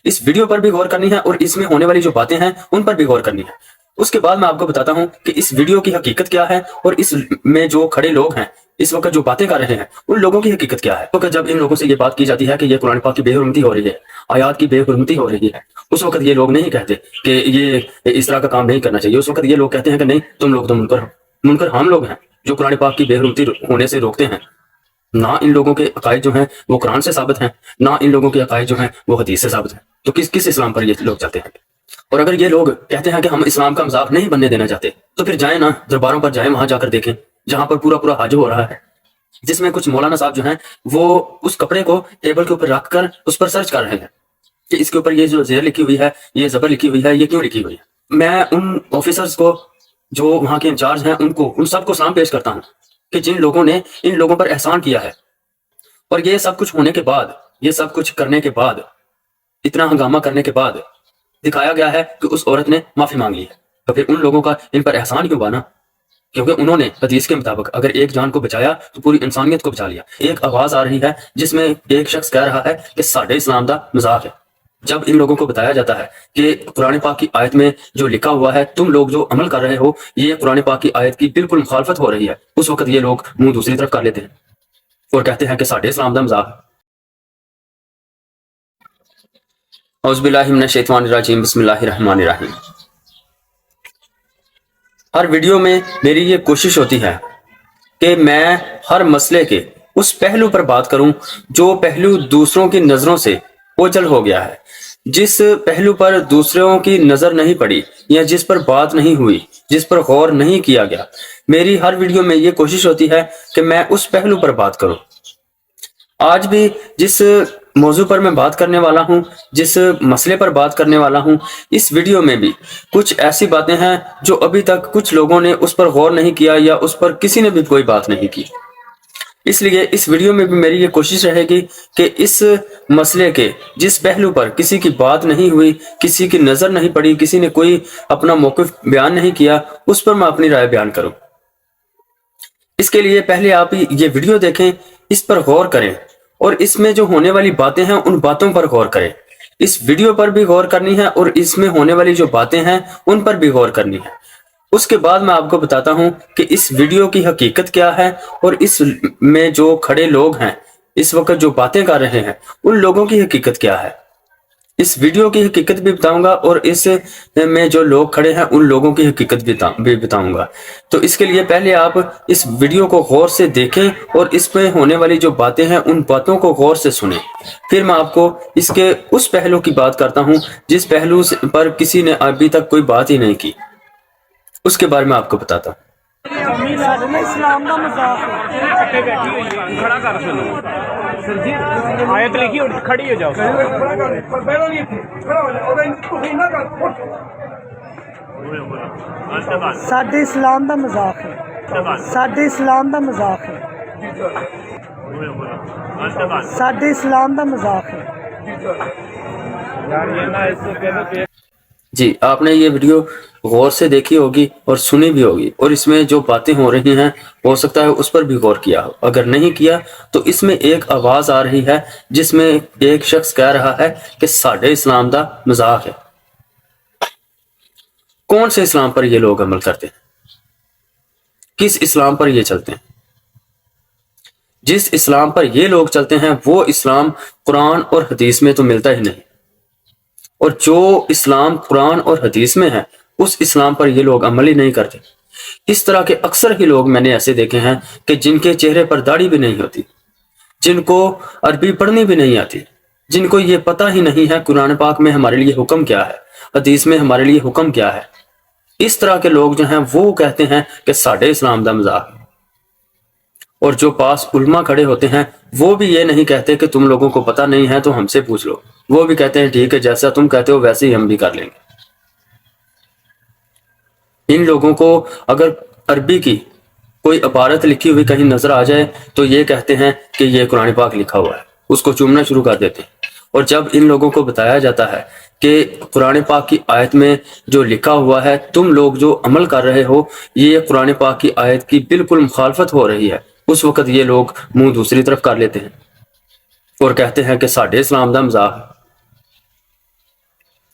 اس video پر بھی غور کرنی ہے اور اس میں ہونے والی جو باتیں ہیں ان پر بھی غور کرنی ہے۔ اس کے بعد میں آپ کو بتاتا ہوں کہ اس ویڈیو کی حقیقت کیا ہے اور اس میں جو کھڑے لوگ ہیں اس وقت جو باتیں کر رہے ہیں ان لوگوں کی حقیقت کیا ہے۔ تو جب ان لوگوں سے یہ بات کی جاتی ہے کہ یہ قرآن پاک کی بے حرمتی ہو رہی ہے، آیات کی بے حرمتی ہو رہی ہے، اس وقت یہ لوگ نہیں کہتے کہ یہ اس طرح کا کام نہیں کرنا چاہیے۔ اس وقت یہ لوگ کہتے ہیں کہ نہیں، تم لوگ تو منکر ہم لوگ ہیں جو قرآن پاک کی بے حرمتی ہونے سے روکتے ہیں۔ نہ ان لوگوں کے عقائد جو ہیں وہ قرآن سے ثابت ہیں، نہ ان لوگوں کے عقائد جو ہیں وہ حدیث سے ثابت ہیں۔ تو کس اسلام پر یہ لوگ چلتے ہیں؟ اور اگر یہ لوگ کہتے ہیں کہ ہم اسلام کا مذاق نہیں بننے دینا چاہتے تو پھر جائیں نا، درباروں پر جائیں، وہاں جا کر دیکھیں جہاں پر پورا حج ہو رہا ہے، جس میں کچھ مولانا صاحب جو ہیں وہ اس کپڑے کو ٹیبل کے اوپر رکھ کر اس پر سرچ کر رہے ہیں کہ اس کے اوپر یہ جو زیر لکھی ہوئی ہے، یہ زبر لکھی ہوئی ہے، یہ کیوں لکھی ہوئی ہے۔ میں ان آفیسرز کو جو وہاں کے انچارج ہیں ان سب کو سلام پیش کرتا ہوں کہ جن لوگوں نے ان لوگوں پر احسان کیا ہے، اور یہ سب کچھ ہونے کے بعد، یہ سب کچھ کرنے کے بعد، اتنا ہنگامہ کرنے کے بعد دکھایا گیا ہے کہ اس عورت نے معافی مانگی ہے، تو پھر ان لوگوں کا ان پر احسان کیوں بنا؟ کیونکہ انہوں نے حدیث کے مطابق اگر ایک جان کو بچایا تو پوری انسانیت کو بچا لیا۔ ایک آواز آ رہی ہے جس میں ایک شخص کہہ رہا ہے کہ ساڈے اسلام دا مذاق ہے۔ جب ان لوگوں کو بتایا جاتا ہے کہ قرآن پاک کی آیت میں جو لکھا ہوا ہے تم لوگ جو عمل کر رہے ہو یہ قرآن پاک کی آیت کی بالکل مخالفت ہو رہی ہے، اس وقت یہ لوگ منہ دوسری طرف کر لیتے ہیں اور کہتے ہیں کہ ساڈے اسلام دا مذاق ہے۔ اعوذ باللہ من الشیطان الرجیم، بسم اللہ الرحمن الرحیم۔ ہر ویڈیو میں میری یہ کوشش ہوتی ہے کہ میں ہر مسئلے کے اس پہلو پر بات کروں جو پہلو دوسروں کی نظروں سے اوجھل ہو گیا ہے، جس پہلو پر دوسروں کی نظر نہیں پڑی یا جس پر بات نہیں ہوئی، جس پر غور نہیں کیا گیا۔ میری ہر ویڈیو میں یہ کوشش ہوتی ہے کہ میں اس پہلو پر بات کروں۔ آج بھی جس موضوع پر میں بات کرنے والا ہوں، جس مسئلے پر بات کرنے والا ہوں، اس ویڈیو میں بھی کچھ ایسی باتیں ہیں جو ابھی تک کچھ لوگوں نے اس پر غور نہیں کیا یا اس پر کسی نے بھی کوئی بات نہیں کی۔ اس لیے اس ویڈیو میں بھی میری یہ کوشش رہے گی کہ اس مسئلے کے جس پہلو پر کسی کی بات نہیں ہوئی، کسی کی نظر نہیں پڑی، کسی نے کوئی اپنا موقف بیان نہیں کیا، اس پر میں اپنی رائے بیان کروں۔ اس کے لیے پہلے آپ یہ ویڈیو دیکھیں، اس پر غور کریں اور اس میں جو ہونے والی باتیں ہیں ان باتوں پر غور کریں۔ اس ویڈیو پر بھی غور کرنی ہے اور اس میں ہونے والی جو باتیں ہیں ان پر بھی غور کرنی ہے۔ اس کے بعد میں آپ کو بتاتا ہوں کہ اس ویڈیو کی حقیقت کیا ہے اور اس میں جو کھڑے لوگ ہیں اس وقت جو باتیں کر رہے ہیں ان لوگوں کی حقیقت کیا ہے۔ اس ویڈیو کی حقیقت بھی بتاؤں گا اور اس میں جو لوگ کھڑے ہیں ان لوگوں کی حقیقت بھی بتاؤں گا۔ تو اس کے لیے پہلے آپ اس ویڈیو کو غور سے دیکھیں اور اس میں ہونے والی جو باتیں ہیں ان باتوں کو غور سے سنیں۔ پھر میں آپ کو اس کے اس پہلو کی بات کرتا ہوں جس پہلو پر کسی نے ابھی تک کوئی بات ہی نہیں کی، اس کے بارے میں آپ کو بتاتا ہوں۔ اسلام کا مذاق کھڑا کر سر جی، آیت لکھی اور کھڑی ہو جاؤ۔ ساڈے اسلام کا مذاق ہے، ساڈے اسلام کا مذاق ہے، ساڈے اسلام کا مذاق ہے۔ جی، آپ نے یہ ویڈیو غور سے دیکھی ہوگی اور سنی بھی ہوگی اور اس میں جو باتیں ہو رہی ہیں ہو سکتا ہے اس پر بھی غور کیا ہو۔ اگر نہیں کیا تو اس میں ایک آواز آ رہی ہے جس میں ایک شخص کہہ رہا ہے کہ ساڈے اسلام دا مذاق ہے۔ کون سے اسلام پر یہ لوگ عمل کرتے ہیں؟ کس اسلام پر یہ چلتے ہیں؟ جس اسلام پر یہ لوگ چلتے ہیں وہ اسلام قرآن اور حدیث میں تو ملتا ہی نہیں، اور جو اسلام قرآن اور حدیث میں ہے اس اسلام پر یہ لوگ عمل ہی نہیں کرتے۔ اس طرح کے اکثر ہی لوگ میں نے ایسے دیکھے ہیں کہ جن کے چہرے پر داڑھی بھی نہیں ہوتی، جن کو عربی پڑھنی بھی نہیں آتی، جن کو یہ پتہ ہی نہیں ہے قرآن پاک میں ہمارے لیے حکم کیا ہے، حدیث میں ہمارے لیے حکم کیا ہے۔ اس طرح کے لوگ جو ہیں وہ کہتے ہیں کہ ساڈے اسلام دا مذاق ہے، اور جو پاس علماء کھڑے ہوتے ہیں وہ بھی یہ نہیں کہتے کہ تم لوگوں کو پتہ نہیں ہے تو ہم سے پوچھ لو، وہ بھی کہتے ہیں ٹھیک ہے جیسا تم کہتے ہو ویسے ہی ہم بھی کر لیں گے۔ ان لوگوں کو اگر عربی کی کوئی عبارت لکھی ہوئی کہیں نظر آ جائے تو یہ کہتے ہیں کہ یہ قرآن پاک لکھا ہوا ہے، اس کو چومنا شروع کر دیتے ہیں۔ اور جب ان لوگوں کو بتایا جاتا ہے کہ قرآن پاک کی آیت میں جو لکھا ہوا ہے تم لوگ جو عمل کر رہے ہو یہ قرآن پاک کی آیت کی بالکل مخالفت ہو رہی ہے، اس وقت یہ لوگ منہ دوسری طرف کر لیتے ہیں اور کہتے ہیں کہ ساڈے اسلام دا مذاق ہے۔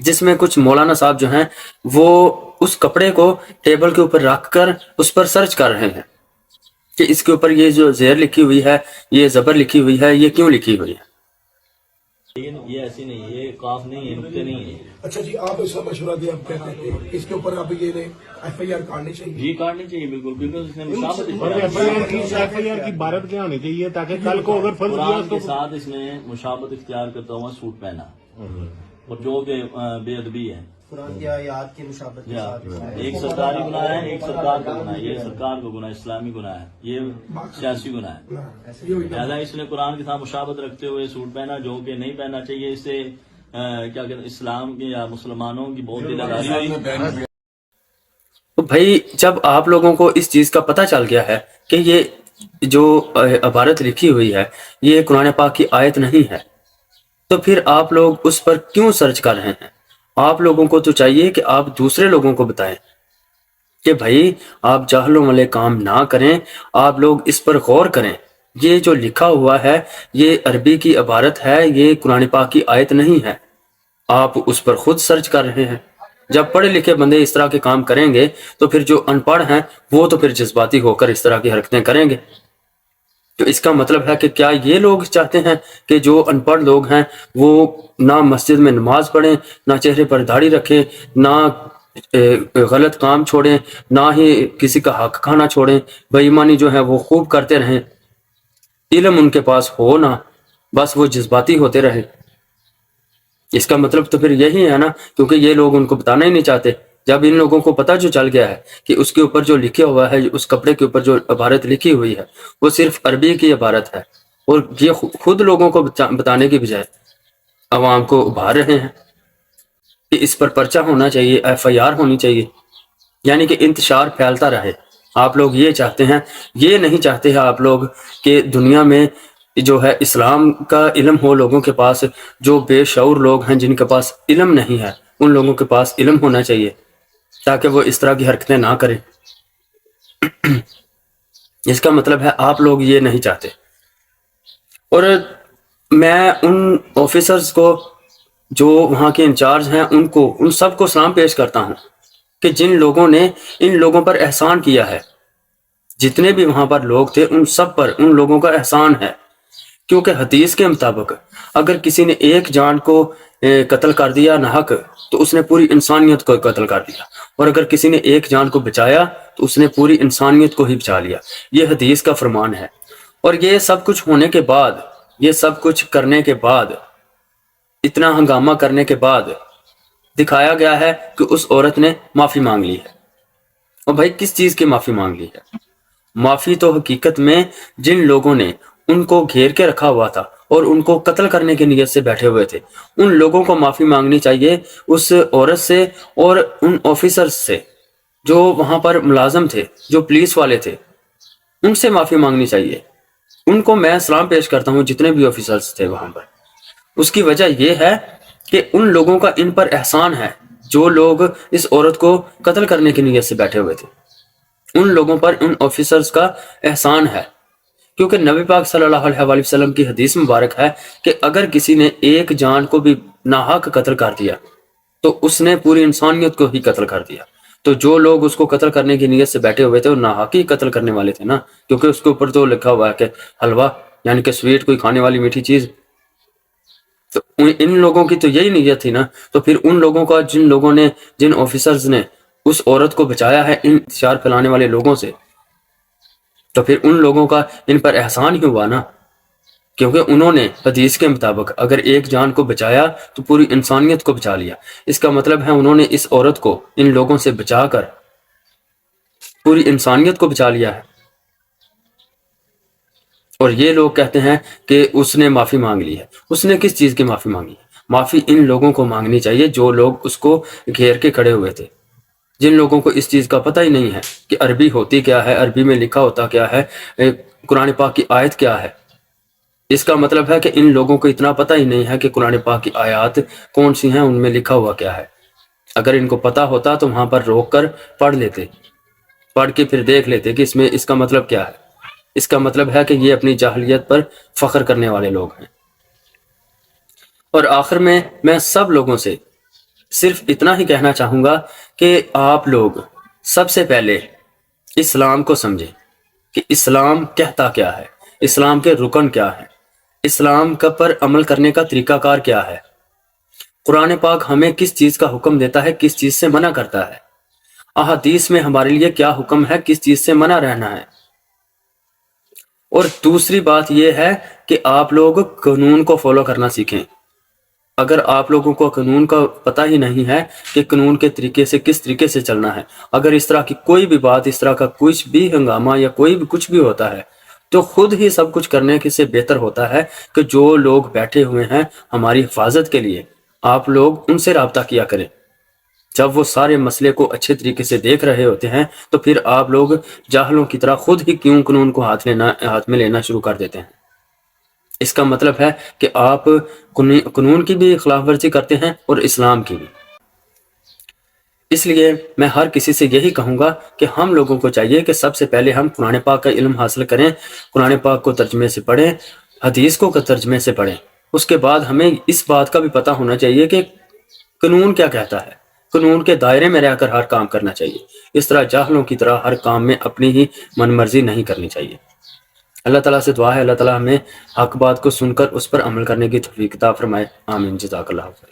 جس میں کچھ مولانا صاحب جو ہیں وہ اس کپڑے کو ٹیبل کے اوپر رکھ کر اس پر سرچ کر رہے ہیں کہ اس کے اوپر یہ جو زیر لکھی ہوئی ہے، یہ زبر لکھی ہوئی ہے، یہ کیوں لکھی ہوئی ہے۔ لیکن یہ ایسی نہیں ہے، یہ کاف نہیں ہے، نقطے نہیں ہے۔ اچھا جی، آپ اس کا مشورہ دیں، آپ کہتے ہیں کہ اس کے اوپر اب یہ ایف آئی آر کاٹنی چاہیے۔ جی کاٹنی چاہیے بالکل، کیونکہ اس نے مشابہت ایف آئی آر کی عبارت کیا ہونی چاہیے تاکہ کل کو اگر فرض کیا قرآن تو کے ساتھ اس نے مشابہت اختیار کرتا ہوا سوٹ پہنا، اور جو کہ بے ادبی ہے۔ قرآن کی آیات کی مشابہت کے ساتھ ایک سرکاری گناہ ہے، ایک سرکار کا گناہ ہے، یہ سرکار کا گناہ، اسلامی گناہ ہے، یہ سیاسی گناہ ہے۔ لہٰذا اس نے قرآن کے ساتھ مشابہت رکھتے ہوئے سوٹ پہنا، جو کہ نہیں پہننا چاہیے۔ اس سے کیا کہتے ہیں، اسلام کی یا مسلمانوں کی بہت دلداری ہوئی۔ تو بھائی جب آپ لوگوں کو اس چیز کا پتہ چل گیا ہے کہ یہ جو عبارت لکھی ہوئی ہے یہ قرآن پاک کی آیت نہیں ہے، تو پھر آپ لوگ اس پر کیوں سرچ کر رہے ہیں؟ آپ لوگوں کو تو چاہیے کہ آپ دوسرے لوگوں کو بتائیں کہ بھائی آپ جاہلوں والے کام نہ کریں، آپ لوگ اس پر غور کریں۔ یہ جو لکھا ہوا ہے یہ عربی کی عبارت ہے، یہ قرآن پاک کی آیت نہیں ہے۔ آپ اس پر خود سرچ کر رہے ہیں۔ جب پڑھے لکھے بندے اس طرح کے کام کریں گے تو پھر جو ان پڑھ ہیں وہ تو پھر جذباتی ہو کر اس طرح کی حرکتیں کریں گے۔ تو اس کا مطلب ہے کہ کیا یہ لوگ چاہتے ہیں کہ جو ان پڑھ لوگ ہیں وہ نہ مسجد میں نماز پڑھیں، نہ چہرے پر داڑھی رکھیں، نہ غلط کام چھوڑیں، نہ ہی کسی کا حق کھانا چھوڑیں، بے ایمانی جو ہے وہ خوب کرتے رہیں، علم ان کے پاس ہو نہ، بس وہ جذباتی ہوتے رہیں؟ اس کا مطلب تو پھر یہی ہے نا، کیونکہ یہ لوگ ان کو بتانا ہی نہیں چاہتے۔ جب ان لوگوں کو پتہ جو چل گیا ہے کہ اس کے اوپر جو لکھا ہوا ہے، اس کپڑے کے اوپر جو عبارت لکھی ہوئی ہے وہ صرف عربی کی عبارت ہے، اور یہ خود لوگوں کو بتانے کی بجائے عوام کو ابھار رہے ہیں کہ اس پر پرچہ ہونا چاہیے، ایف آئی آر ہونی چاہیے، یعنی کہ انتشار پھیلتا رہے۔ آپ لوگ یہ چاہتے ہیں، یہ نہیں چاہتے ہیں آپ لوگ کہ دنیا میں جو ہے اسلام کا علم ہو لوگوں کے پاس۔ جو بے شعور لوگ ہیں جن کے پاس علم نہیں ہے ان لوگوں کے پاس علم ہونا چاہیے تاکہ وہ اس طرح کی حرکتیں نہ کریں۔ اس کا مطلب ہے آپ لوگ یہ نہیں چاہتے۔ اور میں ان آفیسرز کو جو وہاں کے انچارج ہیں ان سب کو سلام پیش کرتا ہوں کہ جن لوگوں نے ان لوگوں پر احسان کیا ہے، جتنے بھی وہاں پر لوگ تھے ان سب پر ان لوگوں کا احسان ہے، کیونکہ حدیث کے مطابق اگر کسی نے ایک جان کو قتل کر دیا ناحق تو اس نے پوری انسانیت کو قتل کر دیا، اور اگر کسی نے ایک جان کو بچایا تو اس نے پوری انسانیت کو ہی بچا لیا۔ یہ حدیث کا فرمان ہے۔ اور یہ سب کچھ ہونے کے بعد، یہ سب کچھ کرنے کے بعد، اتنا ہنگامہ کرنے کے بعد دکھایا گیا ہے کہ اس عورت نے معافی مانگ لی ہے۔ اور بھائی کس چیز کی معافی مانگ لی ہے؟ معافی تو حقیقت میں جن لوگوں نے ان کو گھیر کے رکھا ہوا تھا اور ان کو قتل کرنے کی نیت سے بیٹھے ہوئے تھے، ان لوگوں کو معافی مانگنی چاہیے، اس عورت سے اور ان آفیسرز سے جو وہاں پر ملازم تھے، جو پولیس والے تھے، ان سے معافی مانگنی چاہیے۔ ان کو میں سلام پیش کرتا ہوں، جتنے بھی آفیسرز تھے وہاں پر۔ اس کی وجہ یہ ہے کہ ان لوگوں کا ان پر احسان ہے جو لوگ اس عورت کو قتل کرنے کی نیت سے بیٹھے ہوئے تھے، ان لوگوں پر ان آفیسرز کا احسان ہے۔ کیونکہ نبی پاک صلی اللہ علیہ وآلہ وسلم کی حدیث مبارک ہے کہ اگر کسی نے ایک جان کو بھی ناحق قتل کر دیا تو اس نے پوری انسانیت کو ہی قتل کر دیا۔ تو جو لوگ اس کو قتل کرنے کی نیت سے بیٹھے ہوئے تھے وہ ناحق ہی قتل کرنے والے تھے نا، کیونکہ اس کے اوپر تو لکھا ہوا ہے کہ حلوہ، یعنی کہ سویٹ، کوئی کھانے والی میٹھی چیز۔ تو ان لوگوں کی تو یہی نیت تھی نا۔ تو پھر ان لوگوں کا، جن آفیسرز نے اس عورت کو بچایا ہے ان انتشار پھیلانے والے لوگوں سے، تو پھر ان لوگوں کا ان پر احسان ہی ہوا نا، کیونکہ انہوں نے حدیث کے مطابق اگر ایک جان کو بچایا تو پوری انسانیت کو بچا لیا۔ اس کا مطلب ہے انہوں نے اس عورت کو ان لوگوں سے بچا کر پوری انسانیت کو بچا لیا ہے۔ اور یہ لوگ کہتے ہیں کہ اس نے معافی مانگ لی ہے۔ اس نے کس چیز کی معافی مانگی ہے؟ معافی ان لوگوں کو مانگنی چاہیے جو لوگ اس کو گھیر کے کھڑے ہوئے تھے، جن لوگوں کو اس چیز کا پتہ ہی نہیں ہے کہ عربی ہوتی کیا ہے، عربی میں لکھا ہوتا کیا ہے، قرآن پاک کی آیت کیا ہے۔ اس کا مطلب ہے کہ ان لوگوں کو اتنا پتہ ہی نہیں ہے کہ قرآن پاک کی آیات کون سی ہیں، ان میں لکھا ہوا کیا ہے۔ اگر ان کو پتہ ہوتا تو وہاں پر روک کر پڑھ لیتے، پڑھ کے پھر دیکھ لیتے کہ اس کا مطلب کیا ہے۔ اس کا مطلب ہے کہ یہ اپنی جاہلیت پر فخر کرنے والے لوگ ہیں۔ اور آخر میں سب لوگوں سے صرف اتنا ہی کہنا چاہوں گا کہ آپ لوگ سب سے پہلے اسلام کو سمجھیں کہ اسلام کہتا کیا ہے، اسلام کے رکن کیا ہے، اسلام کا پر عمل کرنے کا طریقہ کار کیا ہے، قرآن پاک ہمیں کس چیز کا حکم دیتا ہے، کس چیز سے منع کرتا ہے، احادیث میں ہمارے لیے کیا حکم ہے، کس چیز سے منع رہنا ہے۔ اور دوسری بات یہ ہے کہ آپ لوگ قانون کو فالو کرنا سیکھیں۔ اگر آپ لوگوں کو قانون کا پتہ ہی نہیں ہے کہ قانون کے طریقے سے کس طریقے سے چلنا ہے، اگر اس طرح کی کوئی بھی بات، اس طرح کا کچھ بھی ہنگامہ یا کوئی بھی کچھ بھی ہوتا ہے، تو خود ہی سب کچھ کرنے کے سے بہتر ہوتا ہے کہ جو لوگ بیٹھے ہوئے ہیں ہماری حفاظت کے لیے، آپ لوگ ان سے رابطہ کیا کریں۔ جب وہ سارے مسئلے کو اچھے طریقے سے دیکھ رہے ہوتے ہیں تو پھر آپ لوگ جاہلوں کی طرح خود ہی کیوں قانون کو ہاتھ میں لینا شروع کر دیتے ہیں۔ اس کا مطلب ہے کہ آپ قانون کی بھی خلاف ورزی کرتے ہیں اور اسلام کی بھی۔ اس لیے میں ہر کسی سے یہی کہوں گا کہ ہم لوگوں کو چاہیے کہ سب سے پہلے ہم قرآن پاک کا علم حاصل کریں، قرآن پاک کو ترجمے سے پڑھیں، حدیث کو ترجمے سے پڑھیں۔ اس کے بعد ہمیں اس بات کا بھی پتہ ہونا چاہیے کہ قانون کیا کہتا ہے، قانون کے دائرے میں رہ کر ہر کام کرنا چاہیے۔ اس طرح جاہلوں کی طرح ہر کام میں اپنی ہی من مرضی نہیں کرنی چاہیے۔ اللہ تعالیٰ سے دعا ہے اللہ تعالیٰ ہمیں حق بات کو سن کر اس پر عمل کرنے کی توفیق عطا فرمائے۔ آمین۔ جزاک اللہ خیر۔